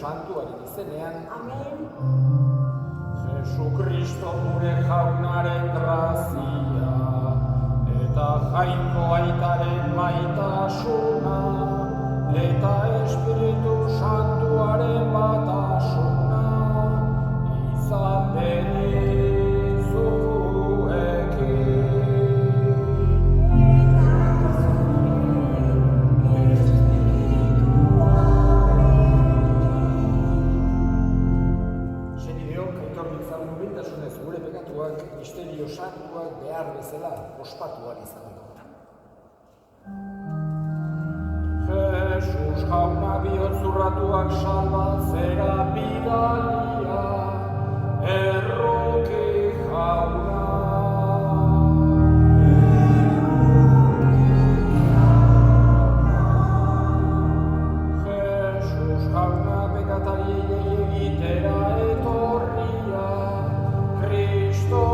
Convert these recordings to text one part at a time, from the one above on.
Santuaren izenean. Amen. Jesukristo gure jaunaren grazia, eta Jainko aitaren maitasuna, eta Espiritu Santuaren batasuna, izan denizuekin. Misterio santuak behar bezala ospatuak izango. Jesus jauna bihotzurratuak salbatzera bidalia, erroki jauna. Jesus jauna bekatariei egitera etorria, Kristo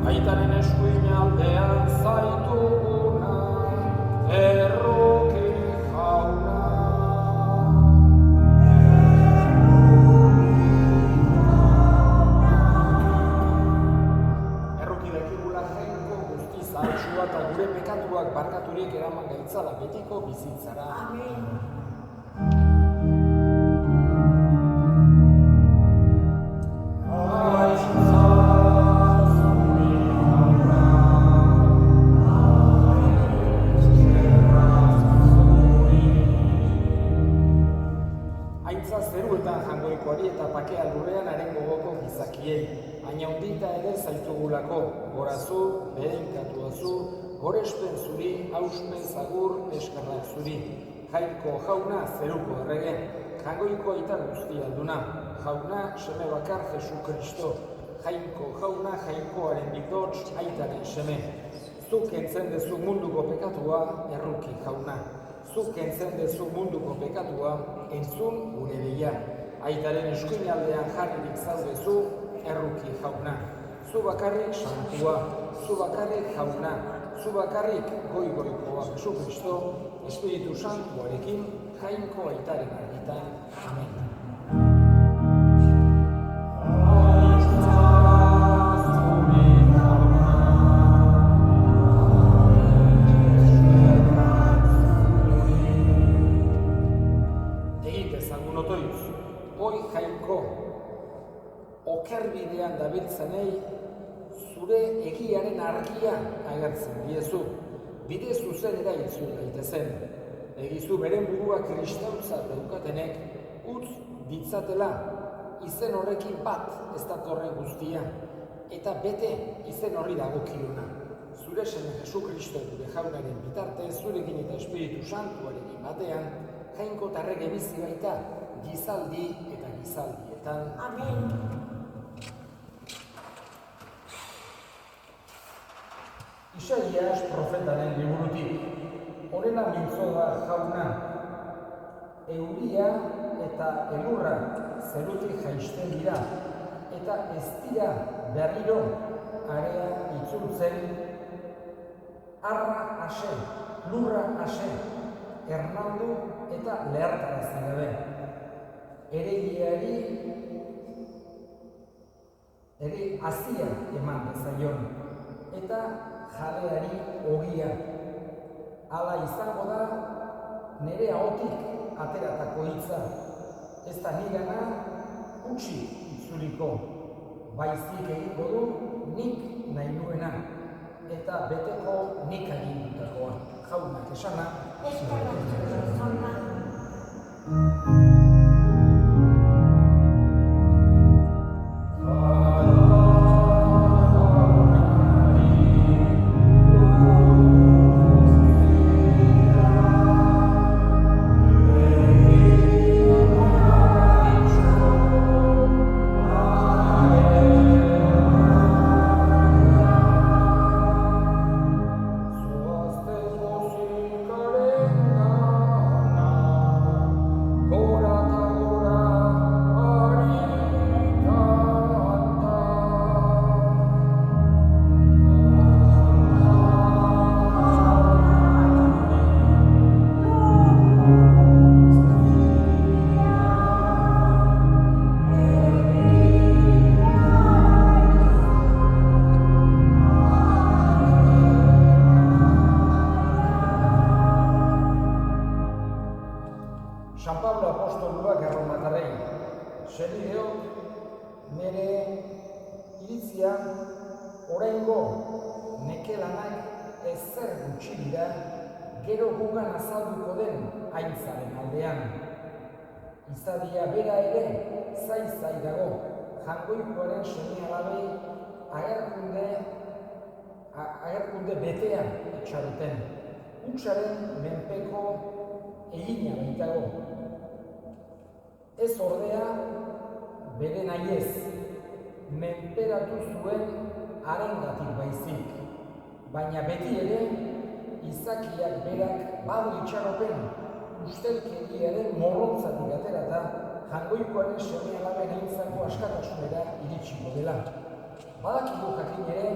aitaren eskuin aldean zaituguna, erroki jauna. Erroki dakigula Jainko guztiz ahaltsua eta gure pekatuak barkaturik eraman gaitzala betiko bizitzara. Amen. Zeruetan eta pakea lurrean haren gogoko gizakiei, baina hundita ere zaitugulako, gorazu, beheinkatuazu, gorespen zuri, hauspen zagur, eskarrak zuri. Jainko jauna zeruko errege, jangoiko aita guzti alduna, jauna seme bakar Jesukristo, Jainko jauna jainkoaren bikots aitaren seme. Zuk entzen dezu munduko pekatua, erruki jauna. Zuk entzen dezu munduko pekatua, entzun gure deia. Aitaren eskuin aldean jarririk zaudezu, erruki jauna. Zu bakarrik santua, zu bakarrik jauna, zu bakarrik goi-goikoa Jesukristo, Espiritu Santuarekin, Jainko aitaren argitan. Amen. Okerbidean dabiltzanei, zure egiaren argia agertzen diezu, bide zuzenera itzul daitezen. Egizu beren burua kristautza daukatenek, utz ditzatela, izen horrekin bat ez datorren guztia, eta bete izen horri dagokiona. Zure seme Jesukristo gure jaunaren bitartez, zurekin eta Espiritu Santuarekin batean, Jainko tarrege bizi baita, gizaldi eta gizaldietan. Amen. Isaias profetaren liburutik, horrela mintzo da jauna, euria eta elurra zerutik jaisten dira, eta ez dira berriro area itzultzen, arra ase, lurra ase, ernaldu eta lehartarazi gabe. Eregiari ere hazia eman bezaion, eta jabeari ogia. Hala izango da nire ahotik ateratako hitza, ez da nigana utzi itzuliko, baizik egingo du nik nahi nuena, eta beteko nik agindutakoa. Jaunak esana, Ora justizia, oraingo neke lanak ezer gutxi dira, gero gugan azalduko den aintzaren aldean. Izadia bera ere, zai dago, Jaungoikoaren seme-alabei agerkunde betean itxaroten. Hutsaren menpeko egina baitago. Ez ordea, bere nahiez, menperatu zuen harengatik baizik. Baina beti ere, izakiak berak badu itxaropen, ustelkeriaren morrontzatik aterata, Jaungoikoaren seme-alaben aintzako askatasunera iritsiko dela. Badakigu jakin ere,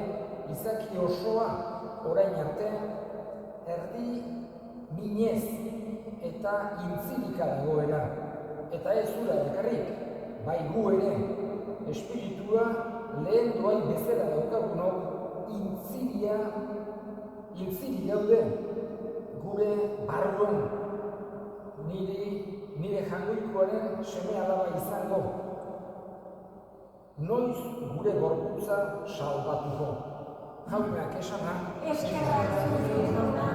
izaki osoa orain arte, erdi minez eta intzilika dagoela. Eta ez ura bakarrik, bai gu ere, espiritua lehen doai bezala daukagunok intzili gaude gure barruan. Nire Jaungoikoaren seme-alaba izango, noiz gure gorputza salbatuko. Jaunak esana, Eskerrak zure jauna.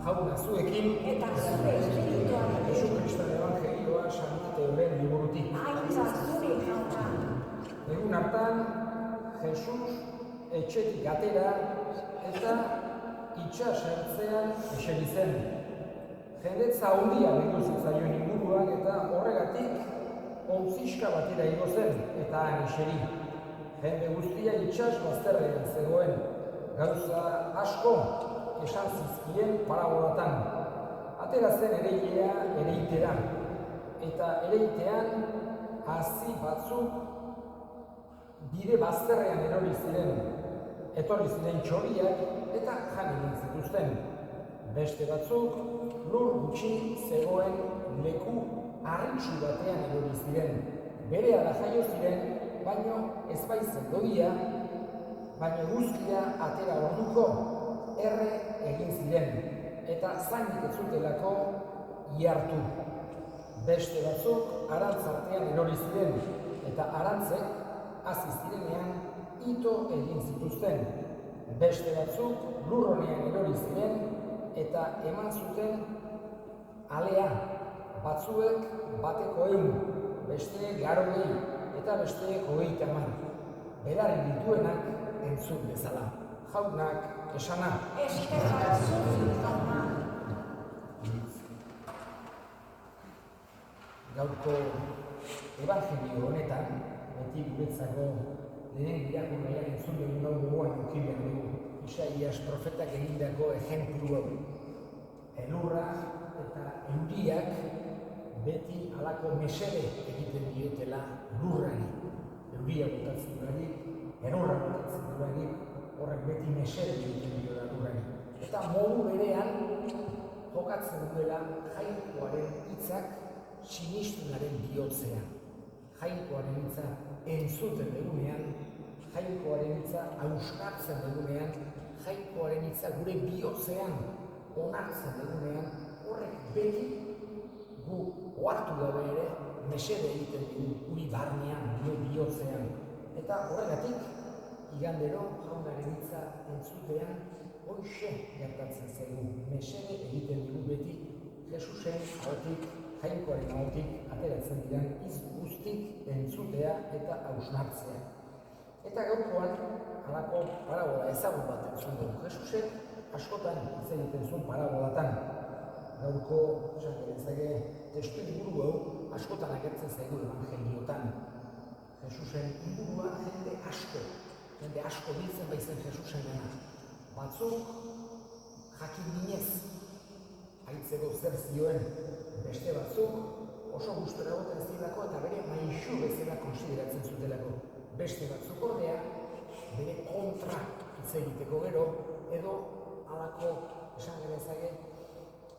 jauna zuekin, Eta zure espirituan. Jesukristaren Evangelioa San Mateoren liburutik. Aintza zure jauna. Egun hartan, Jesus etxetik atera eta itsas ertzean eseri zen. Jendetza handia bildu zitzaion inguruan eta horregatik ontziska batera igo zen eta han eseri. Jende guztia itsas bazterrean zegoen. Gauza asko esan zizkien parabolatan. Atera zen ereilea ereitera. Eta ereitean hazi batzuk bide bazterrean erori ziren. Etorri ziren txoriak eta jan egin zituzten. Beste batzuk lur gutxi zegoen leku harritsu batean erori ziren. Berehala jaio ziren, baino ez baitzen dodia, baina guztia atera orduko erre egin ziren, eta zainik ez zutelako ihartu. Beste batzuk arantzartean erori ziren, eta arantzek hasi zirenean ito egin zituzten. Beste batzuk lurronean erori ziren, eta eman zuten alea, batzuek bateko 100, beste 80, eta beste 30. Belarri dituenak entzun bezala. Jaunak esana. Eskerrak zure jauna. Gaurko evangelio honetan, beti guretzako lehen irakurgaiak entzun dugun hau gogoan eduki behar dugu. Isaias profetak egindako ejemplu hau. Elurra eta euriak beti halako mesede egiten dietela lurrari. Euria botatzen duarik, elurra botatzen duarik, horrek beti mesede egiten diola lurrari. Eta modu berean jokatzen duela Jainkoaren hitzak sinistunaren bihotzean. Jainkoaren hitza entzuten dugunean, Jainkoaren hitza hausnartzen dugunean, Jainkoaren hitza gure bihotzean onartzen dugunean, horrek beti gu ohartu gabe ere mesede egiten dugu guri barnean, gure bihotzean. Eta horregatik, igandero Jaunaren hitza entzutean, hoxe gertatzen zaigu, mesede egiten dugu beti Jesusen ahotik, Jainkoaren ahotik ateratzen diren hitz guztik entzutea eta hausnartzea. Eta gaurkoan, halako parabola ezagun bat entzun dugu. Jesusek askotan hitz egiten zuen parabolatan. Gaurko, esan genezake, testu inguru hau askotan agertzen zaigu evangeliotan. Jesusen ingurua jende asko biltzen baizen Jesusen gana. Batzuk jakin minez, haitzeko zer zioen, beste batzuk oso gustora egoten zirelako eta bere maixu bezala konsideratzen zutelako. Beste batzuk ordea, bere kontra hitz egiteko gero, edo halako esan genezake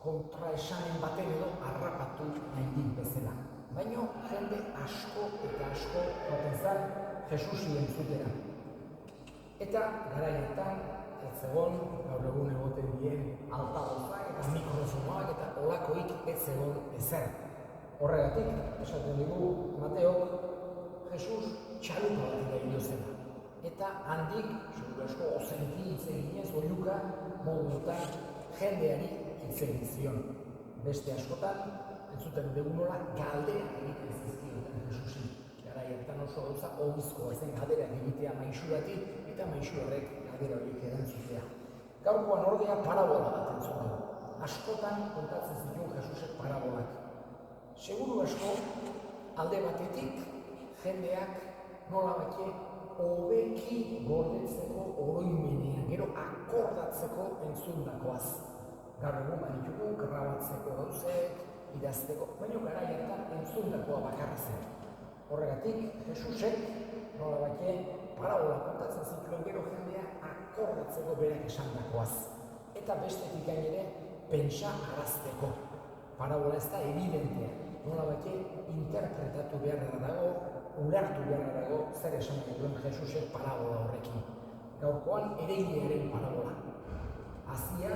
kontra esanen baten edo harrapatu nahi bezala. baina jende asko eta asko joaten zen Jesusi entzutera. Eta garaietan, ez zegoen, gaur egun egoten dien altabozak eta mikrofonoak eta olakoik ez zegoen ezer. Horregatik, esaten digu Mateok, Jesus txalupa bat iraino zela. Eta handik, seguru asko, ozenki hitz eginez, oiuka, moduetan jendeari hitz egin zion. Beste askotan, entzuten dugu nola galdera egiten zizkioten Jesusi. Garaietan oso gauza ohizkoa zen galderak egitea maixurati eta maixu horrek galdera horiek erantzutea. Gaurkoan ordea parabola bat entzun dugu. Askotan kontatzen zituen Jesusek parabolak. Seguru asko, alde batetik, jendeak nola bake hobeki gordetzeko oroimenean, gero akordatzeko entzundakoaz. Gaur egun baditugu, grabatzeko gauzek, idazteko, baina garaietan entzundakoa bakarra zen. Horregatik, Jesusek nola bake parabola kontatzen zituen gero jendea akordatzeko berak esandakoaz. Eta bestetik gainere, pentsa arazteko. Parabola ez da evidentea. Nola bake interpretatu beharra dago, ulertu beharra dago zer esan duen Jesusek parabola horrekin. Gaurkoan ereilearen parabola. Hazia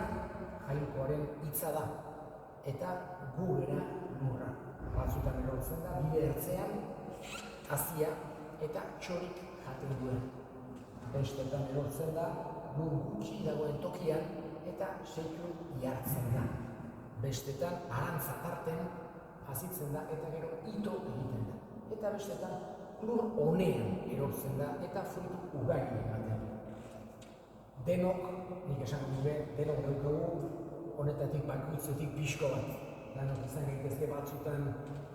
Jainkoaren hitza da, eta gugera lurra. Batzutan erortzen da, bide ertzean, hazia eta txorik jaten duen. Bestetan erortzen da, lur gutxi dagoen tokian, eta seitu jartzen da. Bestetan arantza tarten hazitzen da eta gero ito egiten da. Eta bestetan lur honean erortzen da eta fruitu ugari ematen du. Denok, nik esan dute, denok daukagu honetatik bakoitzetik pixko bat. Danok izan gaitezke batzutan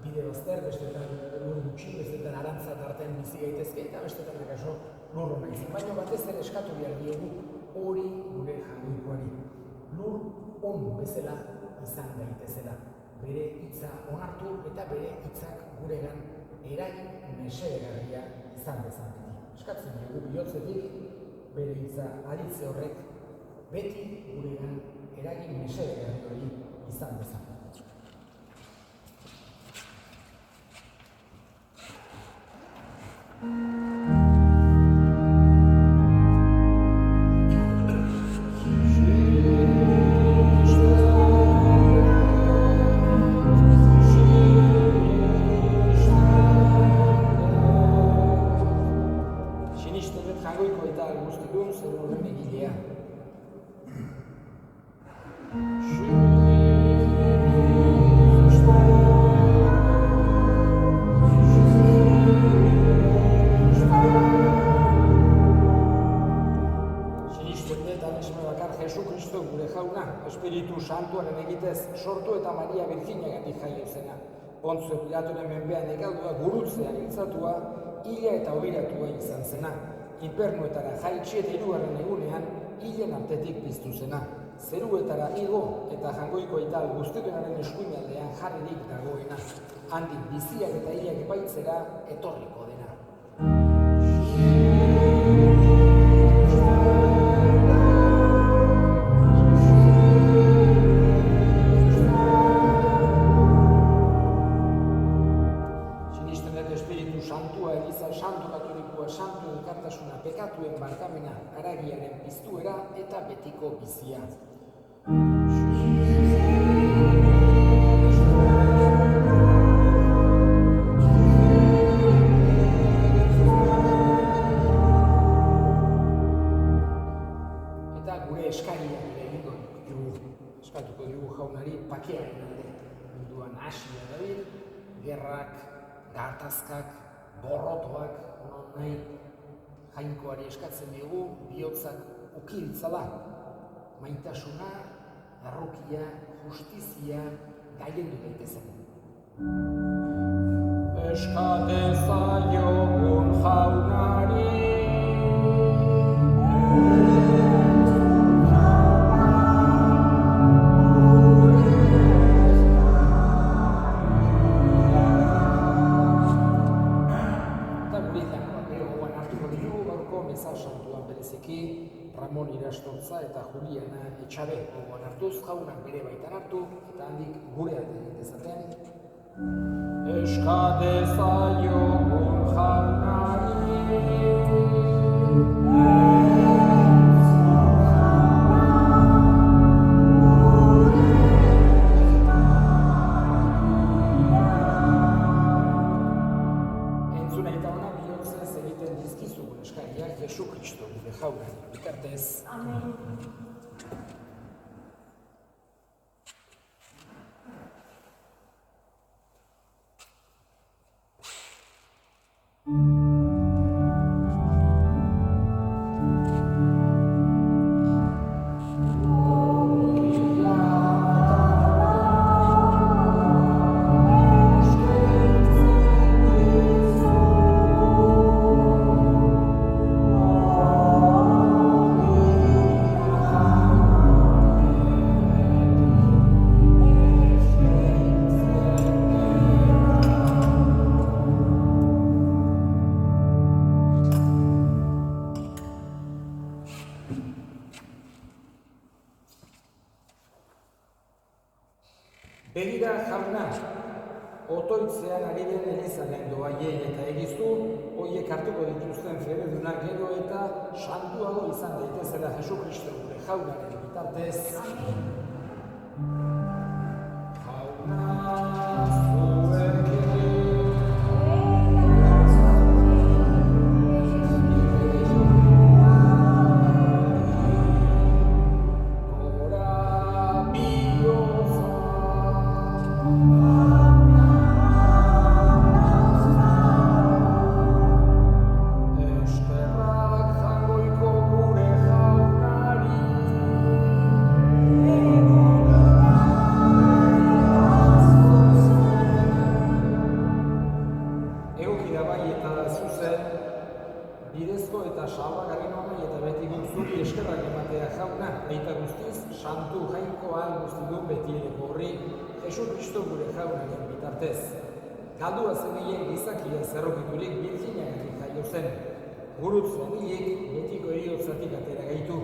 bide bazter, bestetan lur gutxi, bestetan arantza tarten bizi gaitezke eta bestetan akaso lur hona izan. Baina batez ere eskatu behar diegu hori gure Jainkoari. Lur on bezala izan daitezela. Bere hitza onartu eta bere hitzak guregan eragin mesedegarria izan dezan beti. Eskatzen dugu bihotzetik bere hitza aditze horrek beti guregan eragin mesedegarri hori izan dezan. Espiritu Santuaren egitez sortu eta Maria Birjinagatik jaio zena. Pontzio Pilatoren menpean egaldua gurutzean hiltzatua, hila eta obiratua izan zena. Infernuetara jaitsi eta 3. egunean hilen artetik piztu zena. Zeruetara igo eta Jainkoiko Aita guztitunaren eskuinaldean jarririk dagoena. Handik biziak eta hilak epaitzera etorriko dena. Pekatuen barkamena, haragiaren piztuera eta betiko bizia. Eta gure eskariak ere egingo dugu. Eskatuko dugu Jaunari pakearen alde. Munduan hasia dabil, gerrak, gatazkak, borrotoak, non nahi. Jainkoari eskatzen dugu, bihotzak uki ditzala. Maitasuna, errukia, justizia, gailendu daitezen. Eskate zaiogun Jaunari. Ramon Irastortza eta Juliana Etxabe gogoan hartuz, Jaunak bere baitan hartu, eta handik gure alde egitezaten. Euskade zaiogun jaunari. Entzuna eta ona bihotzez egiten dizkizugun eskariak Jesu Kristo gure jaunari bitartez. Amen. Begira jauna, otoitzean ari den elizanen doaiei eta egizu, hoiek hartuko dituzten fededunak gero eta santuago izan daitezela Jesu Kristo gure jaunaren bitartez. Jauna zuekin. Bidezko eta salbagarri nomai eta beti zuri eskerrak ematea jauna, eta guztiz, santu jainko ahal guzti du beti ere gorri, Jesu Kristo gure jaunaren bitartez. Galdua zeneiek gizakia zerrokiturik birginagatik jaio zen. Gurutzean hiek betiko eriotzatik atera gaitu,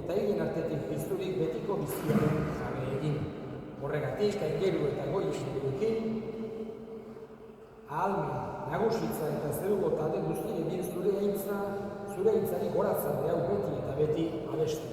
eta hien artetik pizturik betiko bizkiaren jabe egin. Horregatik, aingeru eta goiekin, ahalmen, nagusitza eta zerugo talde guzti egin zure aintzari goratzalde hau beti eta beti abestu.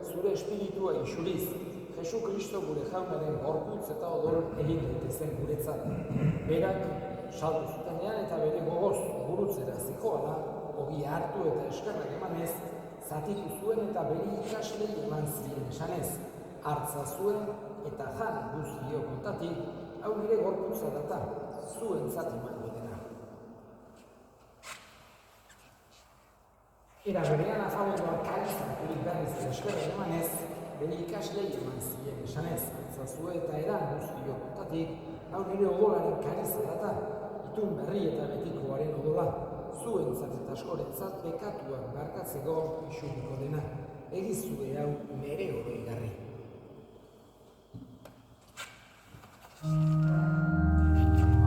Zure espiritua isuriz, Jesu Kristo gure jaunaren gorputz eta odol egin daitezen guretzat. Berak saldu zutenean eta bere gogoz gurutzera zijoala, ogia hartu eta eskerrak emanez, zatitu zuen eta bere ikaslei eman zien esanez. Hartza zuen eta jan guztio kontatik, hau nire gorputza data, zuen zatiman dena. Era berean afabeldoak kalizaturik berriz eskerrak emanez, bere ikaslei eman zien esanez, hartzazue eta edan guztio kontatik, hau nire odolaren kariza data, itun berri eta betikoaren odola, zuentzat eta askorentzat bekatuak barkatzeko isuriko dena, egizue hau nere hori garri.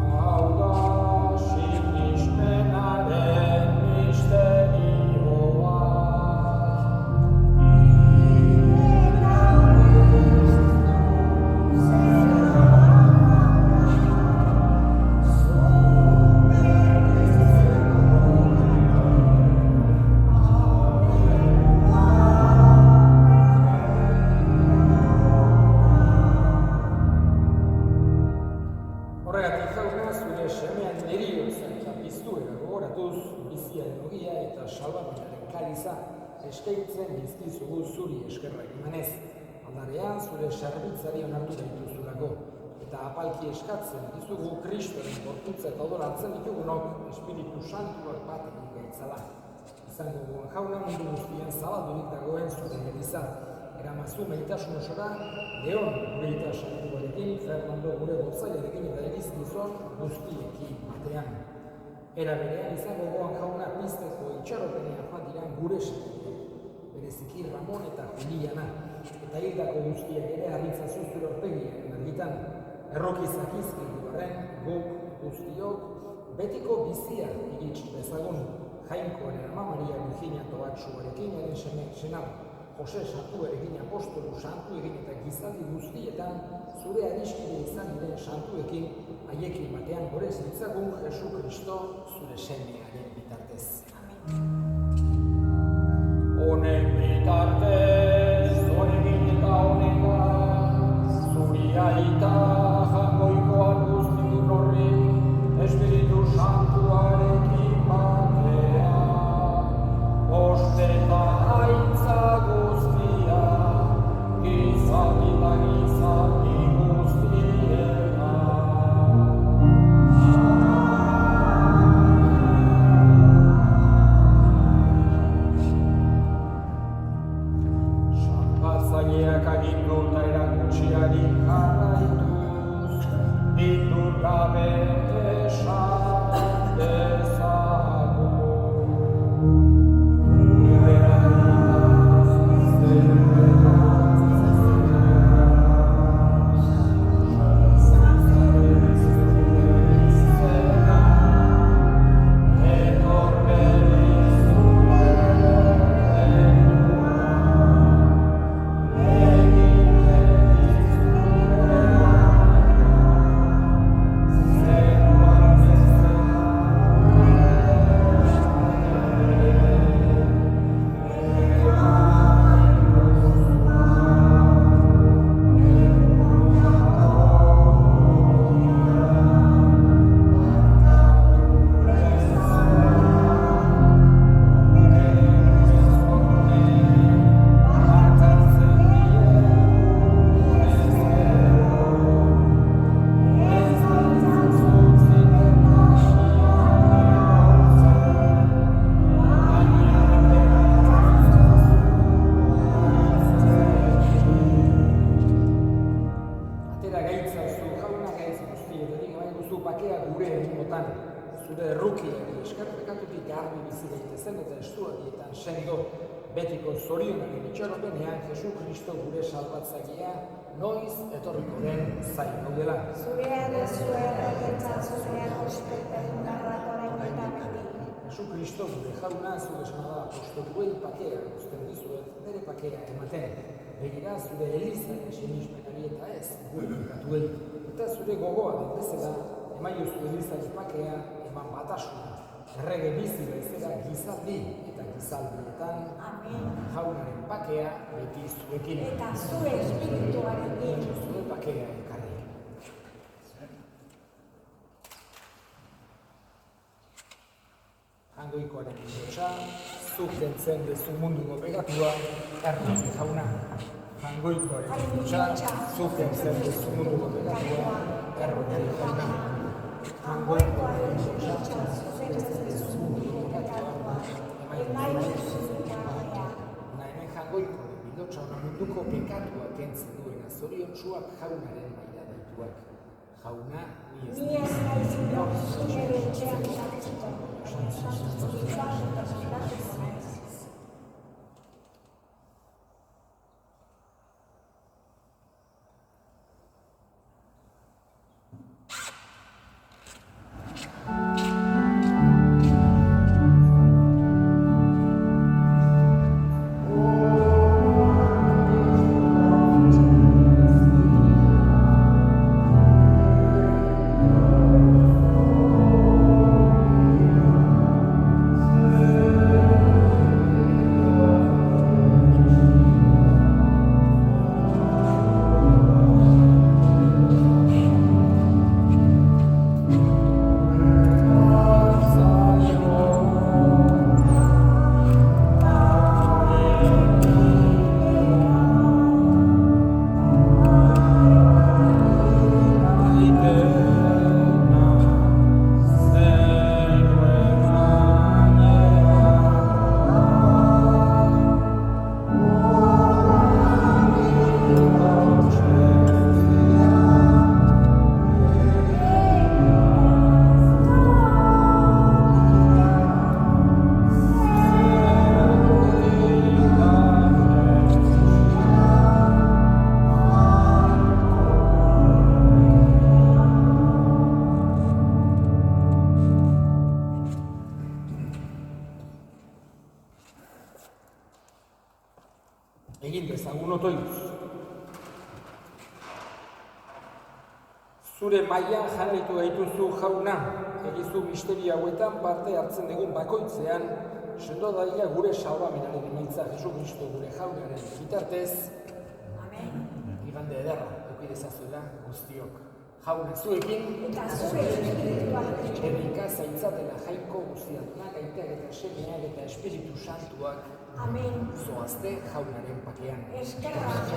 Hau da, sinismenaren misterioa. eskaintzen dizkizugu zuri eskerrak emanez, aldarean zure sarbitzari onartu gaituzulako, eta apalki eskatzen dizugu Kristoren gorputza eta odol hartzen ditugunok Espiritu Santuak bat egin gaitzala. Izango guen jauna mundu guztien zabaldurik dagoen zure eliza, eramazu meditasun osora, Leon gure eta santuarekin, Fernando gure gotzaiarekin eta erizkizon guztiekin batean. Era berean izango goan jauna pizteko itxaropenean joan diran gure sekutu, bereziki Ramon eta Juliana, eta hildako guztiak ere harritzazu zure aurpegiaren argitan. Errokizak izkidu arren, guk guztiok betiko bizia iritsi bezagun, Jainkoaren ama Maria Virginia Toatsuarekin eren senam, Jose Santu erekin apostolu santu egin eta gizaldi guztietan zure adiskide izan diren santuekin haiekin batean gorez ditzagun Jesu Kristo zure semearen bitartez. Honen bitartez, honekin eta honega, zuri aita jangoikoan guztidun horri, Espiritu Santuarekin batea, osteta haitza guztia, gizaldi eta gizaldi guztiena. Salbatzaileak agindu eta erakutsiari jarraituz, ditu gabe esan dezagun. Betiko zorionaren itxaropenean Jesu Kristo gure salbatzailea noiz etorriko den zain gaudela. Zurea da zurea zurea Jesu Kristo gure jauna zu esnada apostoluei pakea uzten dizuet bere pakea ematen. Begira zure elizaren sinismenari eta ez gure pekatuei. Eta zure gogoa den bezala emaiozu elizaren pakea eman batasuna. Errege bizi bezala gizaldi eta gizaldietan jaunaren pakea beti zuekin. Eta zure espirituarekin. Zure pakea ekarri. Hangoikoaren bidotxa, zuk dentzen dezu munduko pegatua, errotik jauna. Hangoikoaren bidotxa, zuk dentzen dezu munduko pegatua, errotik jauna. Hangoikoaren bidotxa, zuk dentzen dezu munduko pegatua, Nahemen jangoikoaren bidotxa hona munduko pekatua kentzen duena zoriontsuak jaunaren maila daituak. Jauna, Ni ez naiz inor zure etxean sartzeko. Zure mailan jarraitu gaituzu jauna, egizu misterio hauetan parte hartzen dugun bakoitzean, sendo daia gure salbamenaren emaitza Jesu Kristo gure jaunaren bitartez. Amen. Igande ederra, eduki dezazuela guztiok. Jauna zuekin, Eta zure espirituak errika zaintzatela jainko guztiatunak, aiteak eta semeak eta Espiritu Santuak Amen. zoazte jaunaren pakean. Eskerrak,